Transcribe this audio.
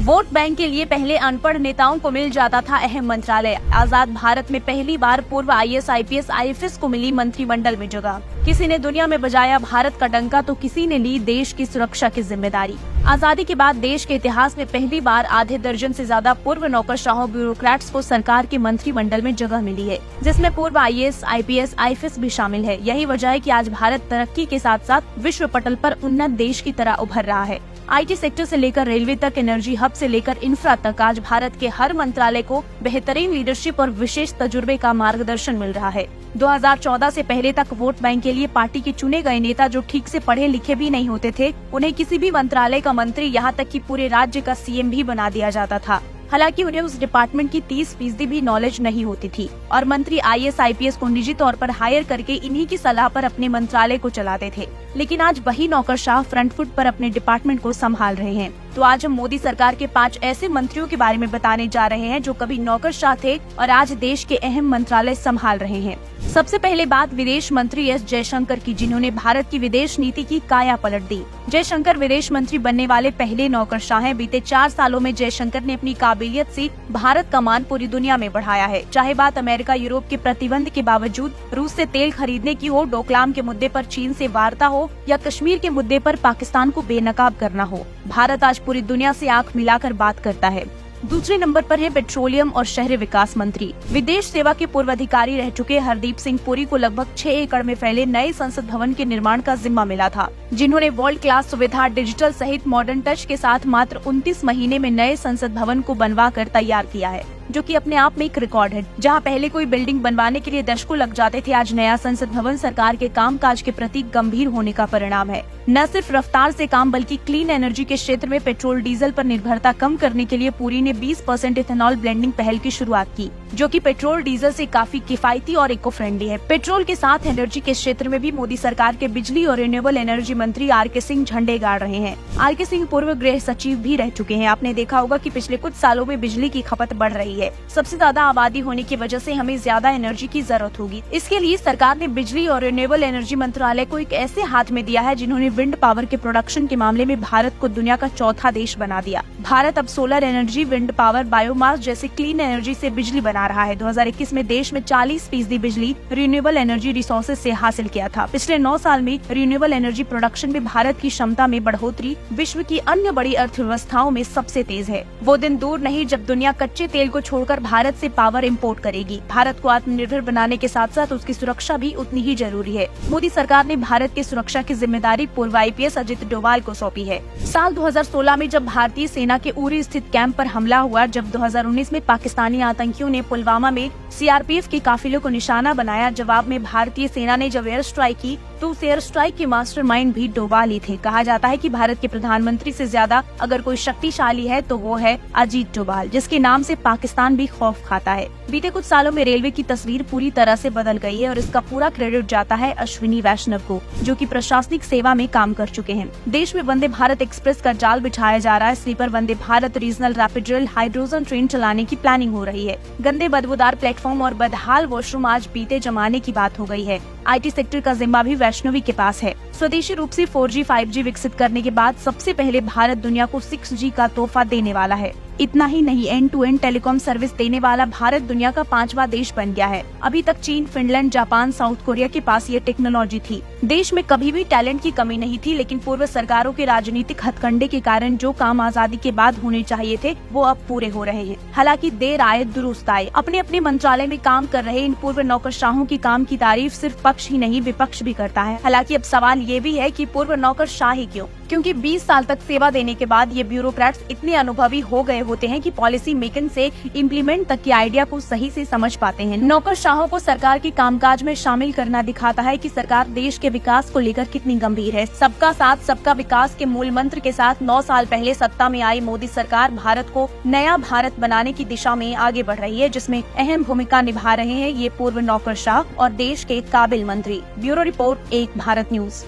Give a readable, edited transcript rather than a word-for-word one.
Vote bank के लिए पहले अनपढ़ नेताओं को मिल जाता था अहम मंत्रालय। आजाद भारत में पहली बार पूर्व IAS, IPS, IFS को मिली मंत्रिमंडल में जगह। किसी ने दुनिया में बजाया भारत का डंका तो किसी ने ली देश की सुरक्षा की जिम्मेदारी। आजादी के बाद देश के इतिहास में पहली बार आधे दर्जन से ज्यादा पूर्व नौकरशाहों ब्यूरोक्रेट्स को सरकार के मंत्रिमंडल में जगह मिली है, जिसमें पूर्व IAS, IPS, IFS भी शामिल है। यही वजह है कि आज भारत तरक्की के साथ साथ विश्व पटल पर उन्नत देश की तरह उभर रहा है। IT सेक्टर से लेकर रेलवे तक, एनर्जी हब से लेकर इंफ्रा तक, आज भारत के हर मंत्रालय को बेहतरीन लीडरशिप और विशेष तजुर्बे का मार्गदर्शन मिल रहा है। 2014 से पहले तक वोट बैंक के लिए पार्टी के चुने गए नेता जो ठीक से पढ़े लिखे भी नहीं होते थे, उन्हें किसी भी मंत्रालय का मंत्री, यहाँ तक कि पूरे राज्य का CM भी बना दिया जाता था। हालांकि उन्हें उस डिपार्टमेंट की 30% भी नॉलेज नहीं होती थी और मंत्री IAS, IPS को निजी तौर पर हायर करके इन्हीं की सलाह पर अपने मंत्रालय को चलाते थे। लेकिन आज वही नौकरशाह फ्रंट फुट पर अपने डिपार्टमेंट को संभाल रहे हैं। तो आज हम मोदी सरकार के 5 ऐसे मंत्रियों के बारे में बताने जा रहे हैं जो कभी नौकरशाह थे और आज देश के अहम मंत्रालय संभाल रहे हैं। सबसे पहले बात विदेश मंत्री S जयशंकर की, जिन्होंने भारत की विदेश नीति की काया पलट दी। जयशंकर विदेश मंत्री बनने वाले पहले नौकरशाह हैं। बीते 4 सालों में जयशंकर ने अपनी काबिलियत से भारत का मान पूरी दुनिया में बढ़ाया है। चाहे बात अमेरिका, यूरोप के प्रतिबंध के बावजूद रूस से तेल खरीदने की हो, डोकलाम के मुद्दे पर चीन से वार्ता हो या कश्मीर के मुद्दे पर पाकिस्तान को बेनकाब करना हो, भारत आज पूरी दुनिया से आंख मिलाकर बात करता है। दूसरे नंबर पर है पेट्रोलियम और शहरी विकास मंत्री। विदेश सेवा के पूर्व अधिकारी रह चुके हरदीप सिंह पुरी को लगभग 6 एकड़ में फैले नए संसद भवन के निर्माण का जिम्मा मिला था, जिन्होंने वर्ल्ड क्लास सुविधा, डिजिटल सहित मॉडर्न टच के साथ मात्र 29 महीने में नए संसद भवन को बनवा कर तैयार किया है, जो कि अपने आप में एक रिकॉर्ड है। जहां पहले कोई बिल्डिंग बनवाने के लिए दशकों लग जाते थे, आज नया संसद भवन सरकार के कामकाज के प्रति गंभीर होने का परिणाम है। न सिर्फ रफ्तार से काम बल्कि क्लीन एनर्जी के क्षेत्र में पेट्रोल डीजल पर निर्भरता कम करने के लिए पुरी ने 20% इथेनॉल ब्लेंडिंग पहल की शुरुआत की, जो कि पेट्रोल डीजल से काफी किफायती और इको फ्रेंडली है। पेट्रोल के साथ एनर्जी के क्षेत्र में भी मोदी सरकार के बिजली और रिन्यूएबल एनर्जी मंत्री RK सिंह झंडे गाड़ रहे हैं। RK सिंह पूर्व गृह सचिव भी रह चुके हैं। आपने देखा होगा कि पिछले कुछ सालों में बिजली की खपत बढ़ रही है। सबसे ज्यादा आबादी होने की वजह से हमें ज्यादा एनर्जी की जरूरत होगी। इसके लिए सरकार ने बिजली और रिन्यूएबल एनर्जी मंत्रालय को एक ऐसे हाथ में दिया है जिन्होंने विंड पावर के प्रोडक्शन के मामले में भारत को दुनिया का चौथा देश बना दिया। भारत अब solar energy, wind power, biomass जैसे क्लीन एनर्जी से बिजली बना रहा है। 2021 में देश में 40% बिजली रिन्यूएबल एनर्जी रिसोर्सेज से हासिल किया था। पिछले 9 साल में रिन्यूएबल एनर्जी प्रोडक्शन में भारत की क्षमता में बढ़ोतरी विश्व की अन्य बड़ी अर्थव्यवस्थाओं में सबसे तेज है। वो दिन दूर नहीं जब दुनिया कच्चे तेल को छोड़कर भारत से पावर इंपोर्ट करेगी। भारत को आत्मनिर्भर बनाने के साथ साथ उसकी सुरक्षा भी उतनी ही जरूरी है। मोदी सरकार ने भारत की सुरक्षा की जिम्मेदारी पूर्व IPS अजित डोभाल को सौंपी है। साल 2016 में जब भारतीय सेना के उरी स्थित कैंप पर हमला हुआ, जब 2019 में पाकिस्तानी आतंकियों ने पुलवामा में CRPF के काफिलों को निशाना बनाया, जवाब में भारतीय सेना ने जब एयर स्ट्राइक की तो उस एयर स्ट्राइक के मास्टरमाइंड भी डोभाल ही थे। कहा जाता है कि भारत के प्रधानमंत्री से ज्यादा अगर कोई शक्तिशाली है तो वो है अजीत डोभाल, जिसके नाम से पाकिस्तान भी खौफ खाता है। बीते कुछ सालों में रेलवे की तस्वीर पूरी तरह से बदल गई है और इसका पूरा क्रेडिट जाता है अश्विनी वैष्णव को, जो कि प्रशासनिक सेवा में काम कर चुके हैं। देश में वंदे भारत एक्सप्रेस का जाल बिछाया जा रहा है। Sleeper Vande Bharat, regional rapid rail, hydrogen train चलाने की प्लानिंग हो रही है। गंदे बदबूदार प्लेटफॉर्म और बदहाल वॉशरूम आज बीते जमाने की बात हो गई है। IT सेक्टर का जिम्मा भी वैष्णवी के पास है। स्वदेशी रूप से 4G, 5G विकसित करने के बाद सबसे पहले भारत दुनिया को 6G का तोहफा देने वाला है। इतना ही नहीं, end to end telecom service देने वाला भारत दुनिया का 5वां देश बन गया है। अभी तक चीन, फिनलैंड, जापान, साउथ कोरिया के पास ये टेक्नोलॉजी थी। देश में कभी भी टैलेंट की कमी नहीं थी, लेकिन पूर्व सरकारों के राजनीतिक हथकंडे के कारण जो काम आजादी के बाद होने चाहिए थे वो अब पूरे हो रहे हैं। हालांकि देर आए दुरुस्त आए। अपने अपने मंत्रालय में काम कर रहे इन पूर्व नौकरशाहों की काम की तारीफ सिर्फ पक्ष ही नहीं विपक्ष भी करता है। हालांकि अब सवाल ये भी है कि पूर्व नौकरशाह ही क्यों? क्योंकि 20 साल तक सेवा देने के बाद ये ब्यूरोक्रेट्स इतने अनुभवी हो गए होते हैं कि पॉलिसी मेकिंग से इम्प्लीमेंट तक के आइडिया को सही से समझ पाते हैं। नौकरशाहों को सरकार के कामकाज में शामिल करना दिखाता है कि सरकार देश के विकास को लेकर कितनी गंभीर है। सबका साथ, सबका विकास के मूल मंत्र के साथ 9 साल पहले सत्ता में आई मोदी सरकार भारत को नया भारत बनाने की दिशा में आगे बढ़ रही है, जिसमें अहम भूमिका निभा रहे हैं ये पूर्व नौकरशाह और देश के काबिल मंत्री। ब्यूरो रिपोर्ट, एक भारत न्यूज।